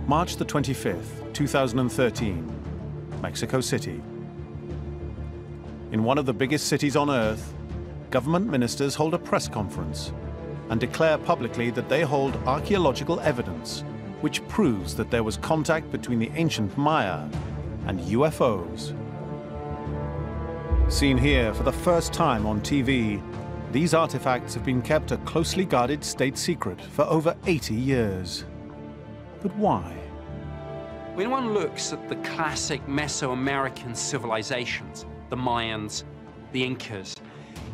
March the 25th, 2013, Mexico City. In one of the biggest cities on Earth, government ministers hold a press conference and declare publicly that they hold archaeological evidence which proves that there was contact between the ancient Maya and UFOs. Seen here for the first time on TV, these artifacts have been kept a closely guarded state secret for over 80 years. But why? When one looks at the classic Mesoamerican civilizations, the Mayans, the Incas,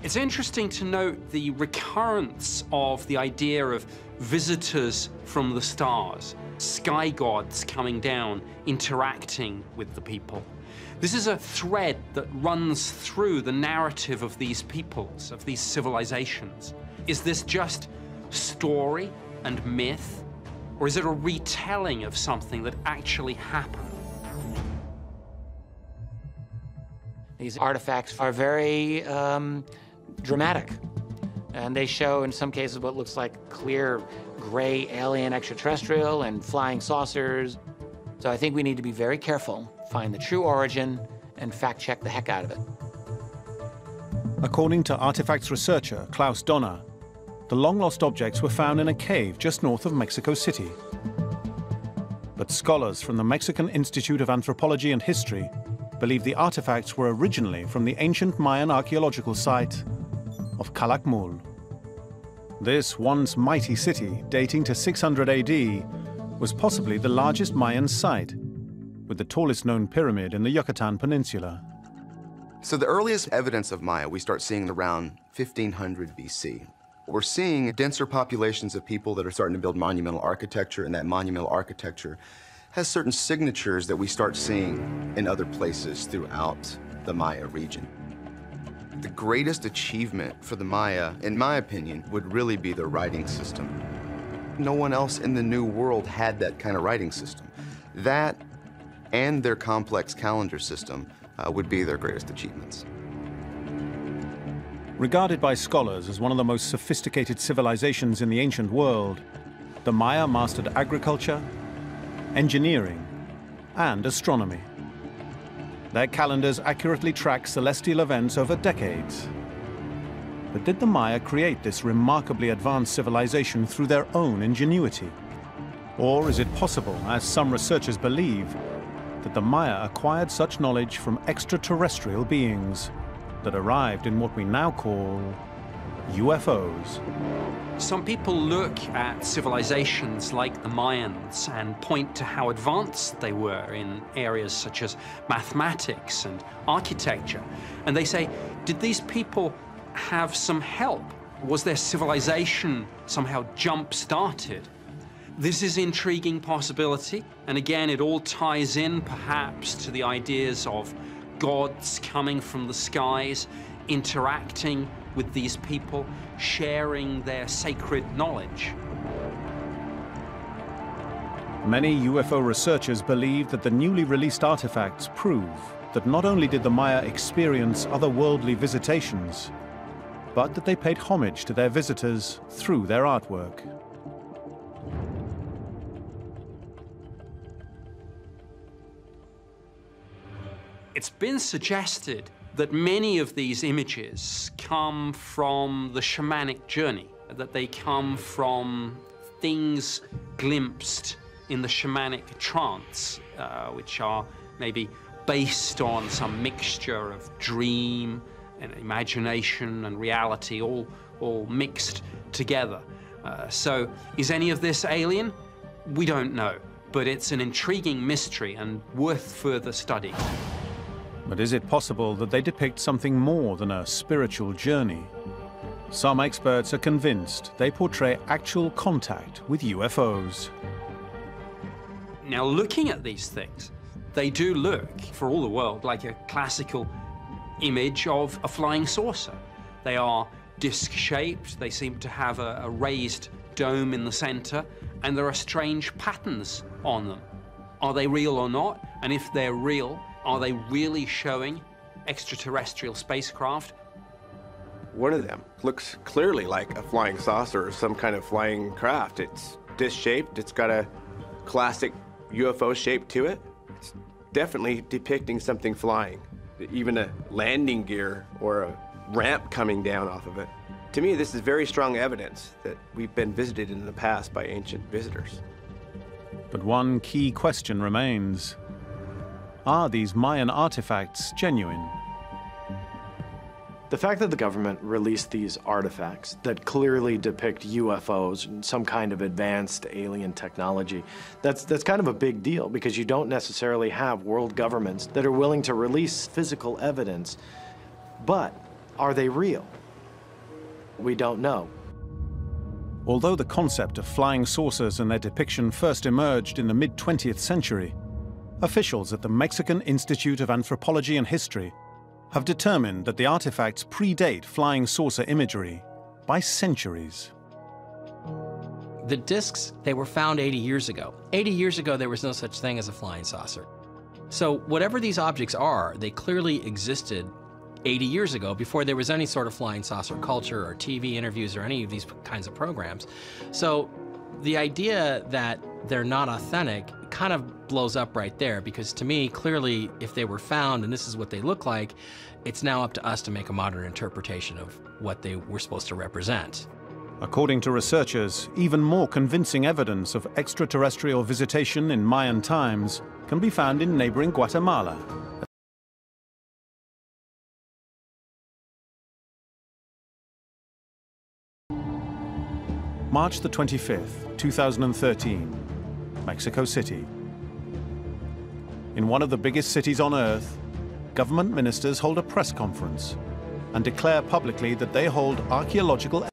it's interesting to note the recurrence of the idea of visitors from the stars, sky gods coming down, interacting with the people. This is a thread that runs through the narrative of these peoples, of these civilizations. Is this just story and myth, or is it a retelling of something that actually happened? These artifacts are very dramatic, and they show, in some cases, what looks like clear gray alien extraterrestrial and flying saucers. So I think we need to be very careful, find the true origin, and fact-check the heck out of it. According to artifacts researcher Klaus Donner, the long-lost objects were found in a cave just north of Mexico City. But scholars from the Mexican Institute of Anthropology and History believe the artifacts were originally from the ancient Mayan archaeological site of Calakmul. This once mighty city, dating to 600 AD, was possibly the largest Mayan site, with the tallest known pyramid in the Yucatan Peninsula. So the earliest evidence of Maya we start seeing around 1500 BC. We're seeing denser populations of people that are starting to build monumental architecture, and that monumental architecture has certain signatures that we start seeing in other places throughout the Maya region. The greatest achievement for the Maya, in my opinion, would really be their writing system. No one else in the New World had that kind of writing system. That and their complex calendar system would be their greatest achievements. Regarded by scholars as one of the most sophisticated civilizations in the ancient world, the Maya mastered agriculture, engineering, and astronomy. Their calendars accurately track celestial events over decades. But did the Maya create this remarkably advanced civilization through their own ingenuity? Or is it possible, as some researchers believe, that the Maya acquired such knowledge from extraterrestrial beings that arrived in what we now call UFOs? Some people look at civilizations like the Mayans and point to how advanced they were in areas such as mathematics and architecture. And they say, did these people have some help? Was their civilization somehow jump-started? This is an intriguing possibility. And again, it all ties in perhaps to the ideas of gods coming from the skies, interacting with these people, sharing their sacred knowledge. Many UFO researchers believe that the newly released artifacts prove that not only did the Maya experience otherworldly visitations, but that they paid homage to their visitors through their artwork. It's been suggested that many of these images come from the shamanic journey, that they come from things glimpsed in the shamanic trance, which are maybe based on some mixture of dream and imagination and reality, all mixed together. So is any of this alien? We don't know, but it's an intriguing mystery and worth further study. But is it possible that they depict something more than a spiritual journey? Some experts are convinced they portray actual contact with UFOs. Now, looking at these things, they do look, for all the world, like a classical image of a flying saucer. They are disc-shaped, they seem to have a raised dome in the center, and there are strange patterns on them. Are they real or not? And if they're real, are they really showing extraterrestrial spacecraft? One of them looks clearly like a flying saucer or some kind of flying craft. It's disc-shaped, it's got a classic UFO shape to it. It's definitely depicting something flying, even a landing gear or a ramp coming down off of it. To me, this is very strong evidence that we've been visited in the past by ancient visitors. But one key question remains. Are these Mayan artifacts genuine? The fact that the government released these artifacts that clearly depict UFOs and some kind of advanced alien technology, that's kind of a big deal, because you don't necessarily have world governments that are willing to release physical evidence. But are they real? We don't know. Although the concept of flying saucers and their depiction first emerged in the mid-20th century, officials at the Mexican Institute of Anthropology and History have determined that the artifacts predate flying saucer imagery by centuries. The discs, they were found 80 years ago. 80 years ago, there was no such thing as a flying saucer. So whatever these objects are, they clearly existed 80 years ago, before there was any sort of flying saucer culture or TV interviews or any of these kinds of programs. So the idea that they're not authentic kind of blows up right there, because to me, clearly, if they were found and this is what they look like, it's now up to us to make a modern interpretation of what they were supposed to represent. According to researchers, even more convincing evidence of extraterrestrial visitation in Mayan times can be found in neighboring Guatemala. March the 25th, 2013, Mexico City. In one of the biggest cities on Earth, government ministers hold a press conference and declare publicly that they hold archaeological